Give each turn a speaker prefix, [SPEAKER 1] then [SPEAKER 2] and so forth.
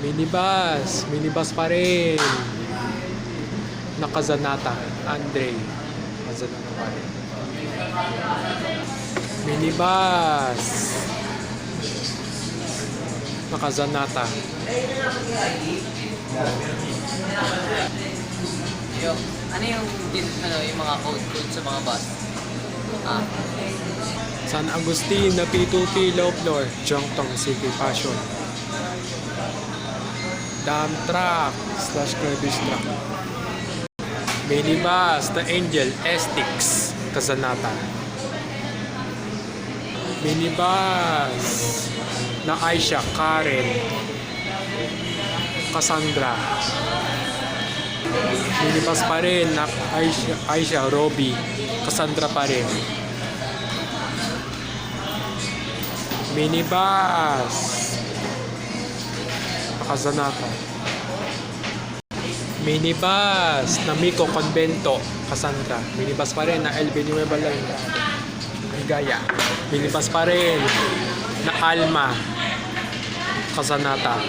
[SPEAKER 1] Minibus pa rin. Nakazanata, Andre. Nakazanata pa rin. Minibus. Nakazanata.
[SPEAKER 2] Yo, ano yung yung mga code sa mga bus? Ah,
[SPEAKER 1] San Agustin na P2P low floor. Jongtong City Passion. Dump truck / garbage truck. Minibus na Angel Estix, Kazanata. Minibus na Aisha Karen, Cassandra. Minibus pa rin na Aisha Robbie, Cassandra pa rin. Minibus na Kazanata. Minibus na Miko Convento, Cassandra. Minibus pa rin na LB Nueva Landa, Ligaya. Minibus pa rin na Alma, Casanata.